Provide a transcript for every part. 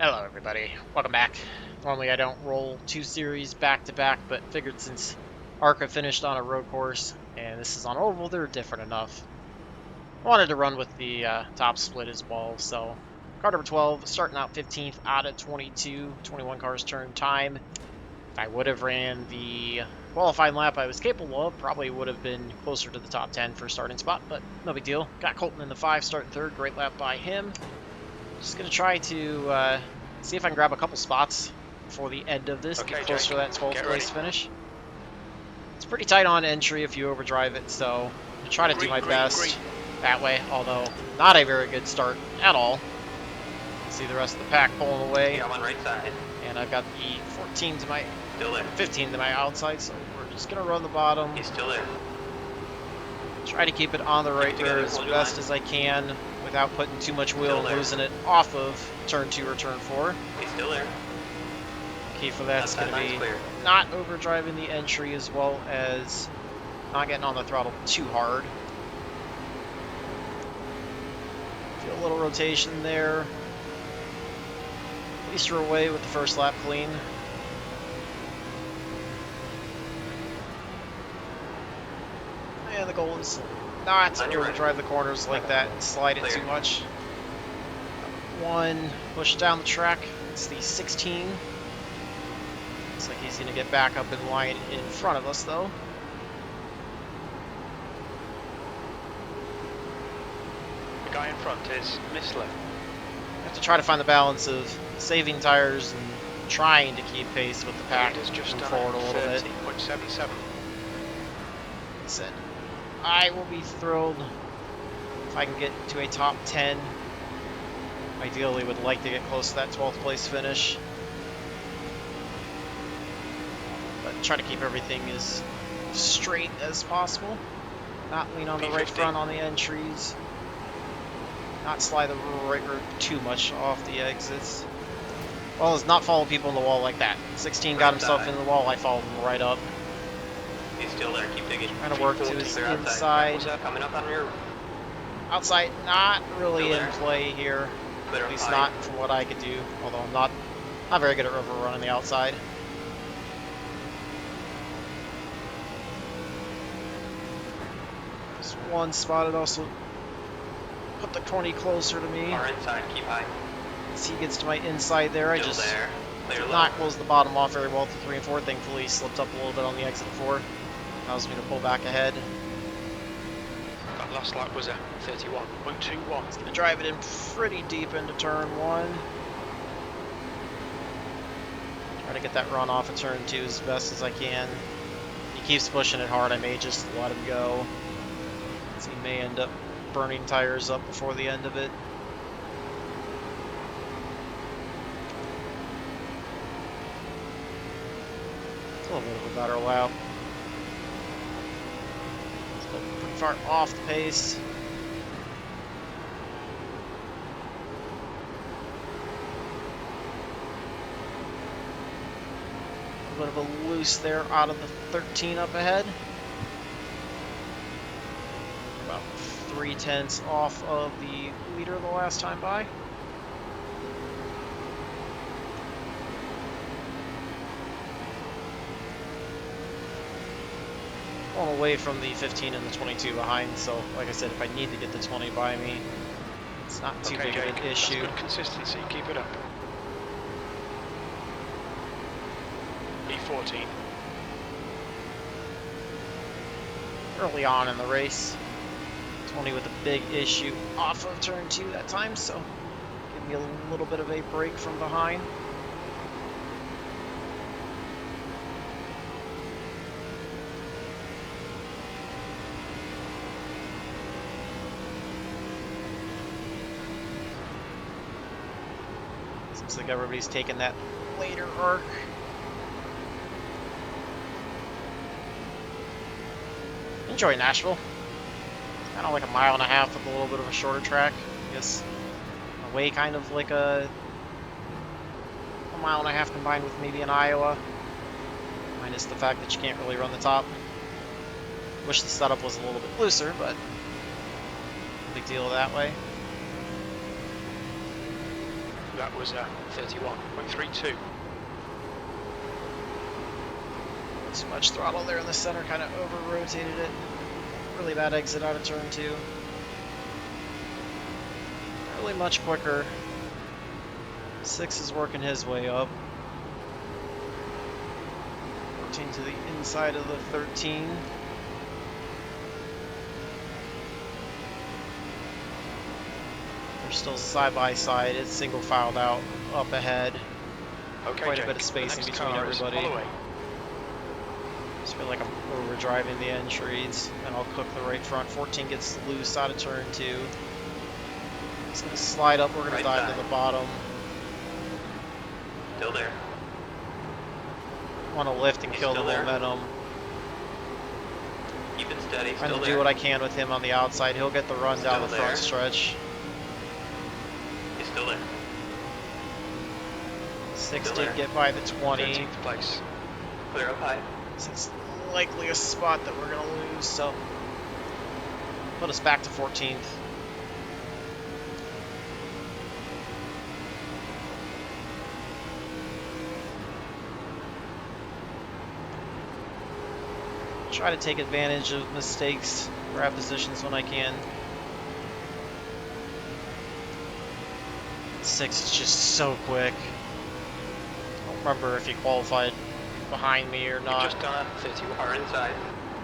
Hello everybody, welcome back. Normally I don't roll two series back to back, but figured since ARCA finished on a road course and this is on oval, they're different enough. I wanted to run with the top split as well, so car number 12 starting out 15th out of 22, 21 cars turn time. If I would have ran the qualifying lap I was capable of, probably would have been closer to the top 10 for starting spot, but no big deal. Got Colton in the 5 starting third, great lap by him. Just going to try to see if I can grab a couple spots before the end of this, get closer to that 12th place finish. It's pretty tight on entry if you overdrive it, so I'm going to try to do my best that way, although not a very good start at all. See the rest of the pack pulling away. Yeah, I'm on right side. And I've got the 14 to my, Still there. 15 to my outside, so we're just going to run the bottom. He's still there. Try to keep it on the right rear as best as I can without putting too much wheel and losing it off of turn 2 or turn 4. He's still there. Key for that's going to be not overdriving the entry as well as not getting on the throttle too hard. Feel a little rotation there. At least you're away with the first lap clean. And the goal is not to overdrive the corners like that and slide it too much. One, push down the track. It's the 16. Looks like he's going to get back up in line in front of us, though. The guy in front is Missler. Have to try to find the balance of saving tires and trying to keep pace with the pack Just forward a little bit. 30.77. Said, I will be thrilled if I can get to a top 10. Ideally, would like to get close to that 12th place finish. But try to keep everything as straight as possible. Not lean on the right front on the entries. Not slide the right rear too much off the exits. Well, is not follow people in the wall like that. 16 got himself in the wall, I followed him right up. He's still there. Keep digging. Trying to work to his inside. Coming up on rear. Outside, not really in play here. Clear At least high. not from what I could do. Although I'm not very good at overrunning the outside. Just one spot. It also put the 20 closer to me. Far inside. Keep high. As he gets to my inside there, I Still just there. Clear did low. not close the bottom off very well to 3 and 4. Thankfully, slipped up a little bit on the exit 4. Allows me to pull back ahead. That last lap was a 31.21. He's gonna drive it in pretty deep into turn 1. Try to get that run off of turn 2 as best as I can. He keeps pushing it hard. I may just let him go. So he may end up burning tires up before the end of it. It's a little bit of a better lap. Still pretty far off the pace. A little bit of a loose there out of the 13 up ahead. About 3/10 off of the leader the last time by. Pulling away from the 15 and the 22 behind, so like I said, if I need to get the 20 by me, it's not too big of an issue. That's good consistency. Keep it up. E14. Early on in the race, 20 with a big issue off of turn 2 that time, so give me a little bit of a break from behind. Seems like everybody's taking that later arc. Enjoy Nashville. Kind of like a mile and a half with a little bit of a shorter track. I guess away kind of like a mile and a half combined with maybe an Iowa. Minus the fact that you can't really run the top. Wish the setup was a little bit looser, but no big deal that way. that was 31.32. Too much throttle there in the center, kind of over-rotated it. Really bad exit out of turn 2. Really much quicker. 6 is working his way up. 14 to the inside of the 13. They're still side by side. It's single filed out up ahead. Okay, Quite Jake, a bit of the spacing next between car is everybody. Holloway. Just feel like I'm overdriving the entries, and I'll cook the right front. 14 gets loose out of turn 2. It's going to slide up. We're going Right to dive side. to the bottom. Still there. Want to lift and He's kill the still there. momentum. Keep it steady. Trying Still to there. do what I can with him on the outside. He'll get the run down the Still front there. stretch. He's still there. 6 Still did there. get by the 20. 13th place. Clear up high. So it's likely a spot that we're going to lose, so put us back to 14th. Try to take advantage of mistakes, grab positions when I can. 6 is just so quick. I don't remember if he qualified behind me or You've not. just done a 31. Car inside.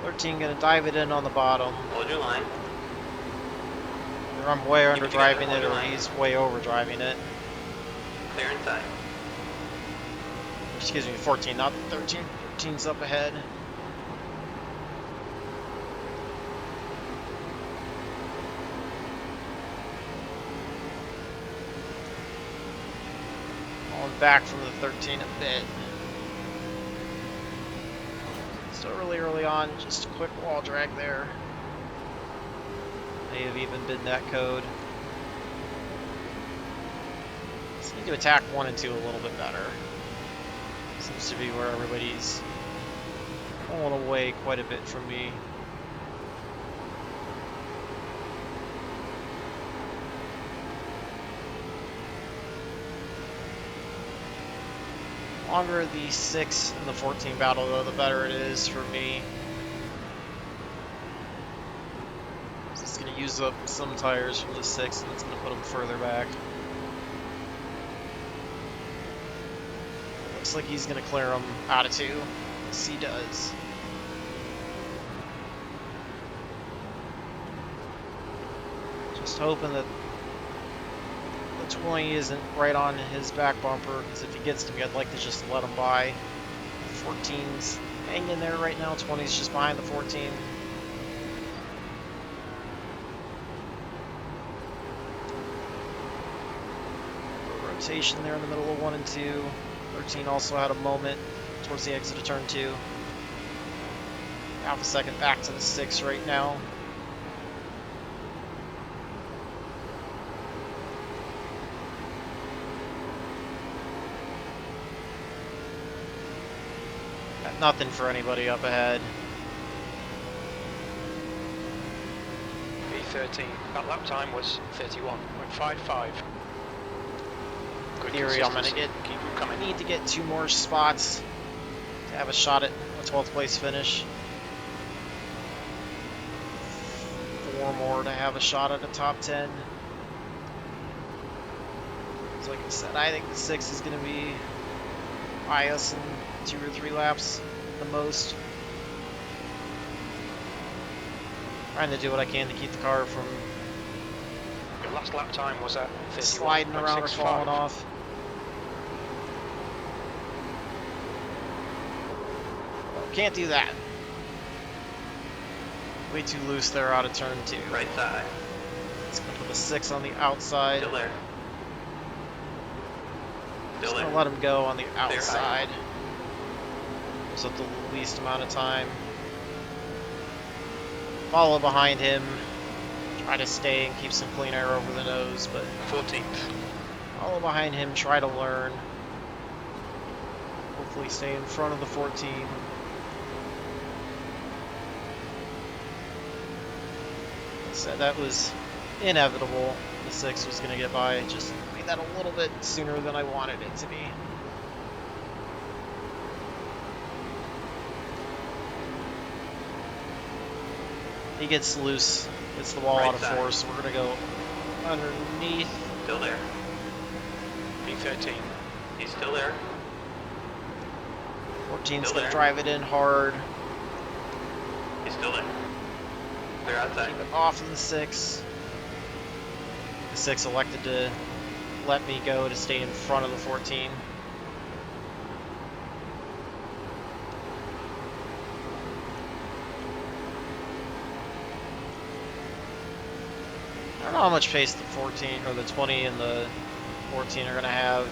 13 gonna dive it in on the bottom. Hold your line. Either I'm way Keep under it together, driving hold it your or line. he's way over driving it. Clear inside. Excuse me, 14, not 13. 13's up ahead. Falling back from the 13 a bit. Still really early on, just a quick wall drag there. May have even been that code. Just need to attack 1 and 2 a little bit better. Seems to be where everybody's pulling away quite a bit from me. The longer the 6 and the 14 battle, though, the better it is for me. It's going to use up some tires from the 6, and it's going to put them further back. Looks like he's going to clear them out of 2. Yes, he does. Just hoping that the 20 isn't right on his back bumper, because if he gets to me, I'd like to just let him by. 14's hanging there right now. 20's just behind the 14. Rotation there in the middle of 1 and 2. 13 also had a moment towards the exit of turn 2. Half a second back to the 6 right now. Got nothing for anybody up ahead. V13. That lap time was 31.55. Good Theory, I'm gonna consistency. get. Keep them I coming. need to get 2 more spots to have a shot at a 12th place finish. 4 more to have a shot at a top 10. So like I said, I think the 6 is going to be by us in 2 or 3 laps the most. Trying to do what I can to keep the car from Your last lap time was at 31.65. sliding around or falling off. Can't do that. Way too loose there out of turn 2. Right side. It's going to put the 6 on the outside. Still there. Still Just going there. to let him go on the high. outside. So at the least amount of time. Follow behind him. Try to stay and keep some clean air over the nose, but 14th. follow behind him, try to learn. Hopefully stay in front of the 14. Like I said, that was inevitable. The 6 was going to get by. Just, I mean, made that a little bit sooner than I wanted it to be. He gets loose, gets the wall Right out of side. force, so we're going to go underneath. Still there. P13. He's still there. 14's Still going to there. drive it in hard. He's still there. Clear outside. Keep it off of the 6. The 6 elected to let me go to stay in front of the 14. I don't know how much pace the 14 or the 20 and the 14 are going to have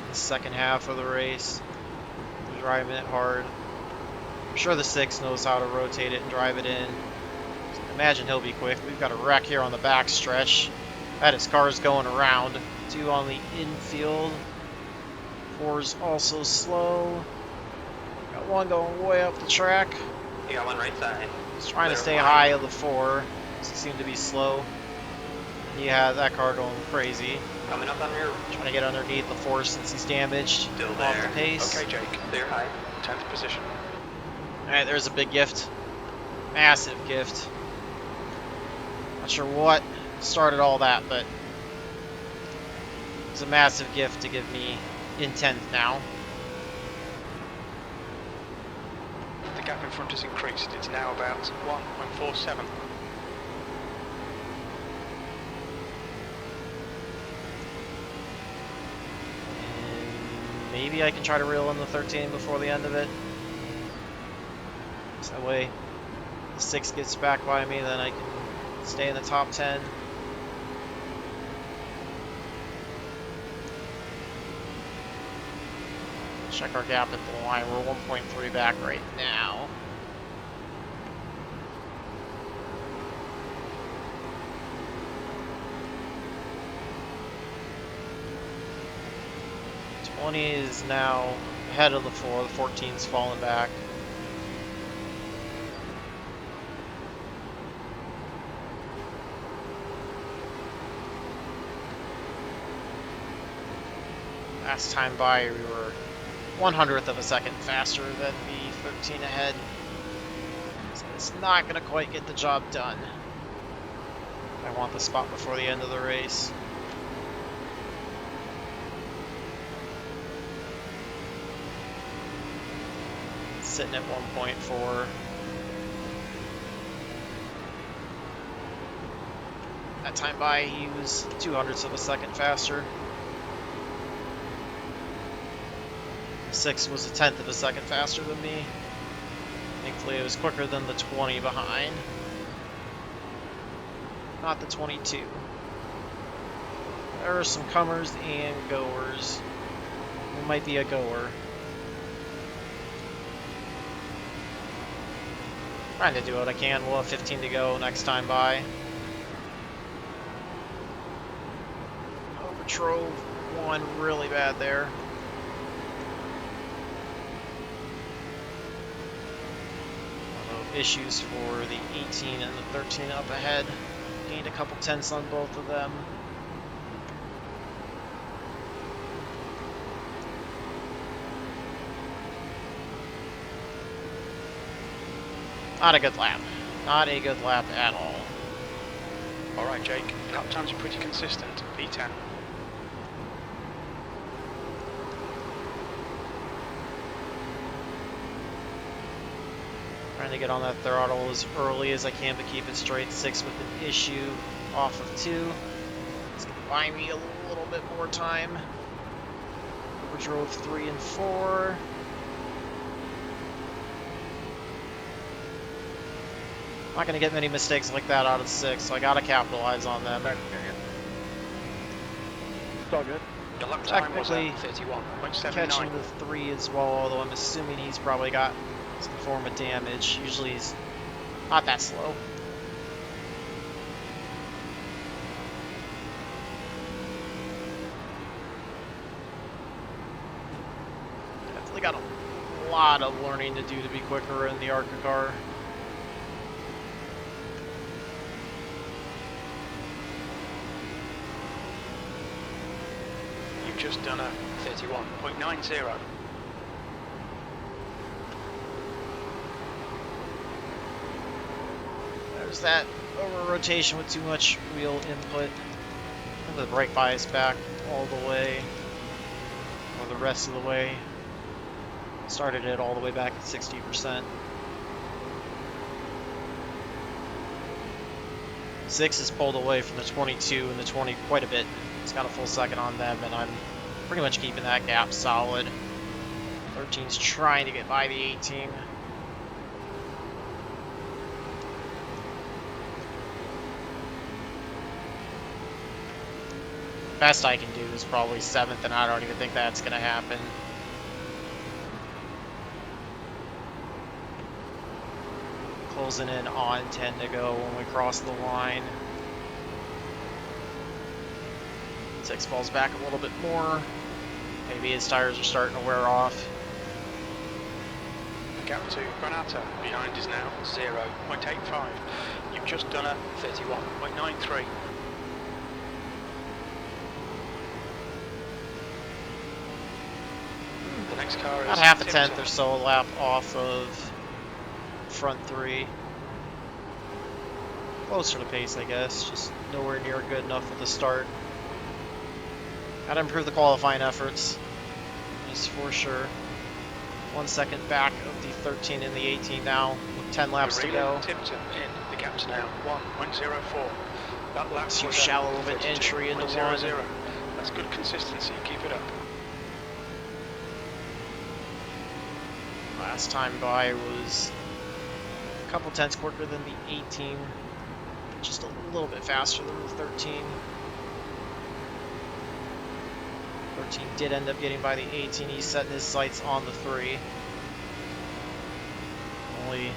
in the second half of the race. They're driving it hard. I'm sure the 6 knows how to rotate it and drive it in. Imagine he'll be quick. We've got a wreck here on the back stretch. That his car's going around. 2 on the infield. 4's also slow. Got 1 going way up the track. You got one right side. He's trying to Clear stay line. high of the 4. He seemed to be slow. He had that car going crazy. Coming up on rear. Trying to get underneath the 4 since he's damaged. Still Off there. the pace. Okay, Jake. Clear high. 10th position. Alright, there's a big gift. Massive gift. Not sure what started all that, but it's a massive gift to give me in 10th now. The gap in front has increased. It's now about 1.47. And maybe I can try to reel in the 13 before the end of it. So that way the 6 gets back by me, then I can stay in the top 10. Check our gap at the line. We're 1.3 back right now. '20 is now ahead of the 4. The 14's falling back. Last time by, we were 1/100th of a second faster than the 13 ahead. So it's not going to quite get the job done. I want the spot before the end of the race. Sitting at 1.4. That time by, he was 2/100ths of a second faster. 6 was 1/10 of a second faster than me. Thankfully, it was quicker than the 20 behind. Not the 22. There are some comers and goers. It might be a goer. Trying to do what I can. We'll have 15 to go next time by. Overtrove 1 really bad there. Issues for the 18 and the 13 up ahead. Gained a couple tenths on both of them. Not a good lap. Not a good lap at all. Alright, Jake. Lap times are pretty consistent. P10. Trying to get on that throttle as early as I can to keep it straight. 6 with an issue off of 2. It's going to buy me a little bit more time. Overdrove 3 and 4. Not going to get many mistakes like that out of 6, so I got to capitalize on them. It's all good. Your lap time was Technically, at 31.79. Catching the 3 as well, although I'm assuming he's probably got some form of damage. Usually he's not that slow. Definitely got a lot of learning to do to be quicker in the ARCA car. just done a 31.90. There's that over rotation with too much wheel input. And the brake bias back all the way, or the rest of the way. Started it all the way back at 60%. 6 is pulled away from the 22 and the 20 quite a bit. It's got a full second on them, and I'm pretty much keeping that gap solid. 13's trying to get by the 18. Best I can do is probably 7th, and I don't even think that's going to happen. Closing in on 10 to go when we cross the line. 6 falls back a little bit more. Maybe his tires are starting to wear off. The gap to Granata behind is now 0.85. You've just done a 31.93. The next car is About half a Tipton. tenth or so a lap off of front 3. Closer to pace, I guess. Just nowhere near good enough at the start. Gotta improve the qualifying efforts. Just for sure. 1 second back of the 13 and the 18 now, with 10 laps to go. Tipton in. The gap's now 1.04. That lap Too was shallow of an entry into 32.00. one. That's good consistency. Keep it up. Last time by was a couple tenths quicker than the 18. Just a little bit faster than the 13. 13 did end up getting by the 18. He's setting his sights on the 3. Only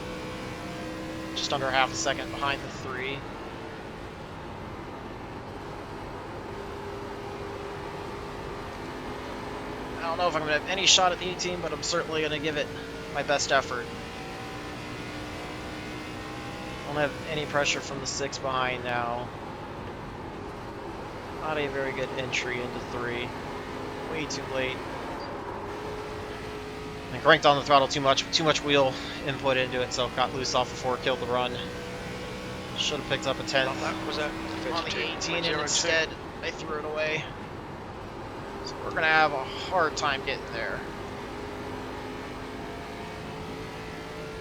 just under half a second behind the 3. I don't know if I'm going to have any shot at the 18, but I'm certainly going to give it my best effort. Don't have any pressure from the 6 behind now. Not a very good entry into 3. Way too late. I cranked on the throttle too much wheel input into it, so got loose off before it killed the run. Should have picked up a 10th That lap was at on the 18, and 32.02. instead I threw it away. So we're gonna have a hard time getting there.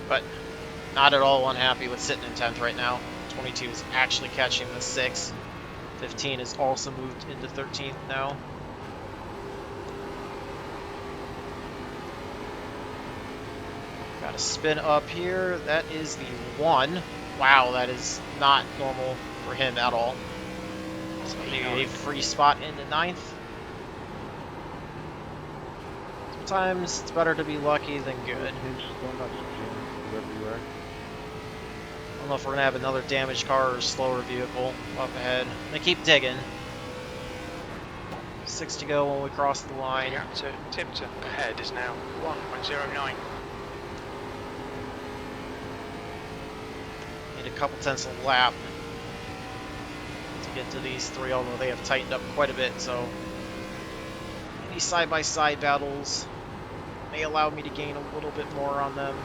But not at all unhappy with sitting in 10th right now. 22 is actually catching the 6. 15 is also moved into 13th now. Got a spin up here. That is the 1. Wow, that is not normal for him at all. So maybe a free spot in the 9th. Sometimes it's better to be lucky than good. Everywhere. I don't know if we're going to have another damaged car or slower vehicle up ahead. I'm going to keep digging. 6 to go when we cross the The line. gap to Tipton ahead is now 1.09. Need a couple tenths a lap to get to these 3, although they have tightened up quite a bit, so these side-by-side battles may allow me to gain a little bit more on them.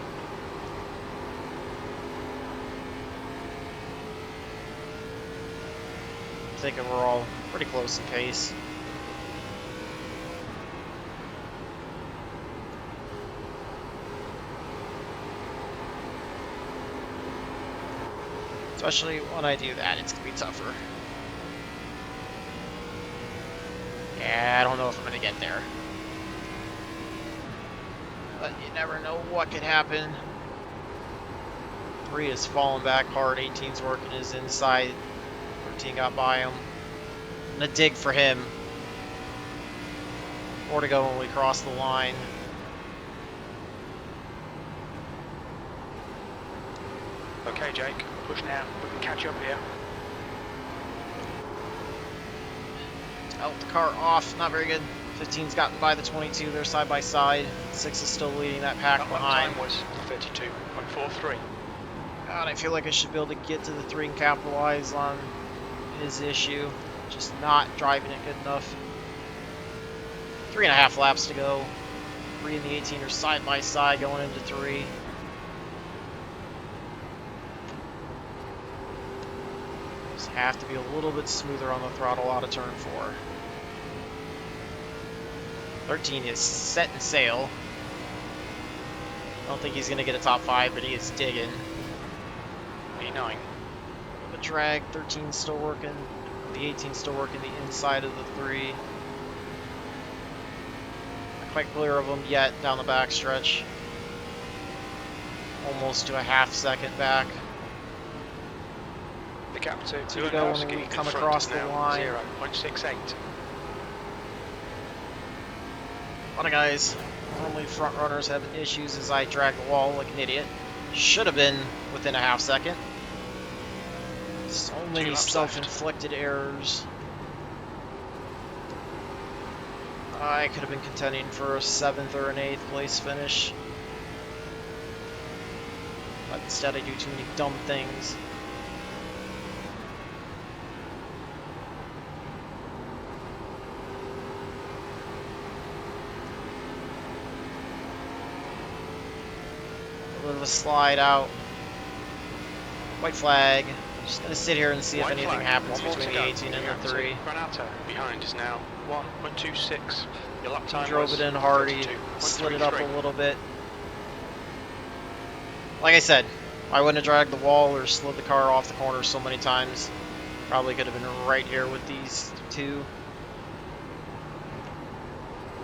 I'm thinking we're all pretty close in pace. Especially when I do that, it's going to be tougher. Yeah, I don't know if I'm going to get there. But you never know what could happen. 3 is falling back hard, 18's working his inside. 13 got by him. I'm going to dig for him. 4 to go when we cross the line. Okay, Jake, push now. We can catch up here. Oh, the car off, not very good. 15's gotten by the 22, they're side by side. 6 is still leading that pack That lap behind. time was 32.43. God, I feel like I should be able to get to the 3 and capitalize on his issue. Just not driving it good enough. 3.5 laps to go. 3 and the 18 are side by side going into 3. Just have to be a little bit smoother on the throttle out of turn 4. 13 is set and sail. I don't think he's going to get a top 5, but he is digging. 89. The drag, 13 still working. The 18 still working the inside of the 3. Not quite clear of them yet down the back stretch. Almost to a half second back. The gap to Two to go when we come across the line. 0.68. A lot of guys, normally front runners, have issues as I drag the wall like an idiot. Should have been within a half second. So many self-inflicted errors. I could have been contending for a 7th or an 8th place finish. But instead I do too many dumb things. A bit of a slide out. White flag. Just gonna sit here and see if anything happens between the 18 and the 3. Granata behind is now 1.26. Your lap time Drove it in hard, he slid it up a little bit. Like I said, I wouldn't have dragged the wall or slid the car off the corner so many times. Probably could have been right here with these two.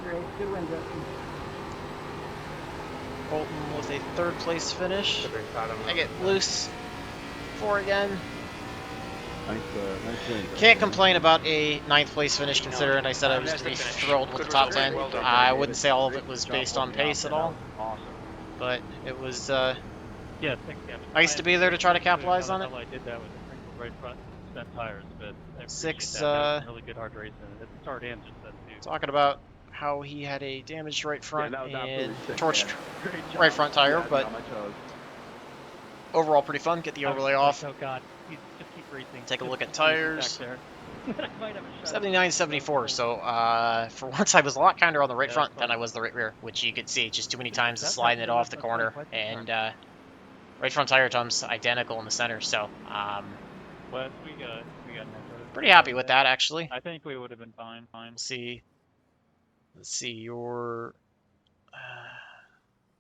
Great, good win, Justin. Bolton with a 3rd place finish. I get loose 4 again. Nice win. Can't complain about a 9th place finish considering I said I was to be thrilled with the top 10. I wouldn't say all of it was based on pace at all, Awesome. but it was Yeah, nice to be there to try to capitalize on it. I did that with the sprinkled right front cent tires, but I appreciate 6, that. That was really good hard racing. It's hard and just then too. talking about how he had a damaged right front that was and absolutely sick, torched man. Great job. right front tire, Yeah, but on my toes. overall pretty fun. Get the I was overlay like, off. Oh god, just keep racing. Take a Just look at keep racing tires. back there. I might have a shot. 79, 74. So for once I was a lot kinder on the right Yeah, front that's than I fun. was the right rear, which you could see just too many Yeah, times that's sliding it actually- off the that's corner, quite and smart. right front tire time's identical in the center. So But we got pretty happy with that actually. I think we would have been fine. Let's see your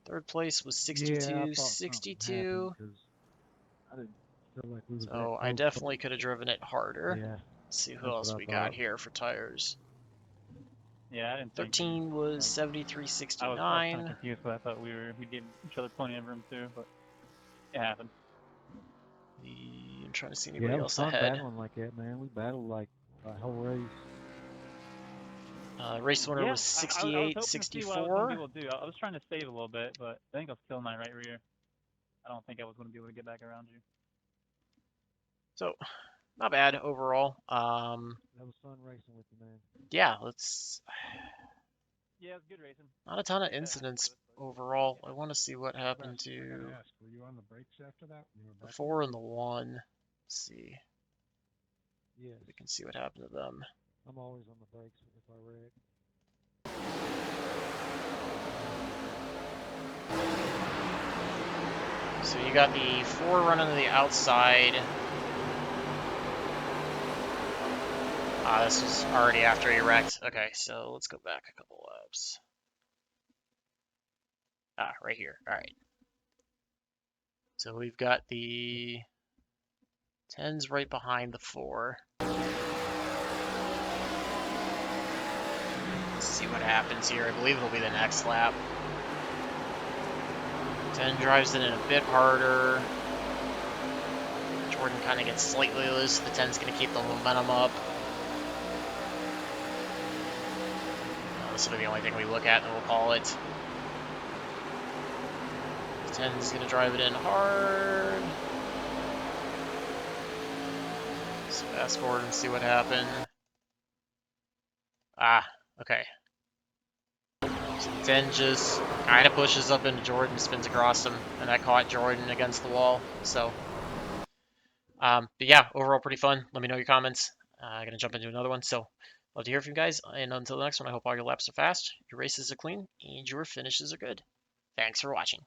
3rd place was 62, 62. So I definitely could have driven it harder. Yeah. Let's see who That's else what I we got thought. here for tires. Yeah, I didn't think 13 was I 73, was kind of 69. confused, but I thought we gave each other plenty of room too, but it happened. I'm trying to see Yeah, anybody it was else fun ahead. battling like that, man. We battled like the whole race. Race winner Yeah, was I was 68, hoping to see what I was going to be 64. able to do. I was trying to save a little bit, but I think I was killing my right rear. I don't think I was going to be able to get back around you. So, not bad overall. That was fun racing with you, man. Yeah, let's. Yeah, it was good racing. Not a ton of incidents overall. I want to see what happened to Were you on the brakes after that? the 4 and the 1. Let's see. Yes. We can see what happened to them. I'm always on the brakes if I wreck. So you got the 4 running to the outside. This was already after he wrecked. Okay, so let's go back a couple laps. Right here. All right. So we've got the 10s right behind the 4. Let's see what happens here. I believe it'll be the next lap. 10 drives it in a bit harder. Jordan kind of gets slightly loose. The 10's going to keep the momentum up. This will be the only thing we look at, and we'll call it. The 10's going to drive it in hard. Let's fast forward and see what happened. Okay. So the 10 just kind of pushes up into Jordan, spins across him, and that caught Jordan against the wall. So, but yeah, overall pretty fun. Let me know your comments. I'm going to jump into another one. So, Love to hear from you guys. And until the next one, I hope all your laps are fast, your races are clean, and your finishes are good. Thanks for watching.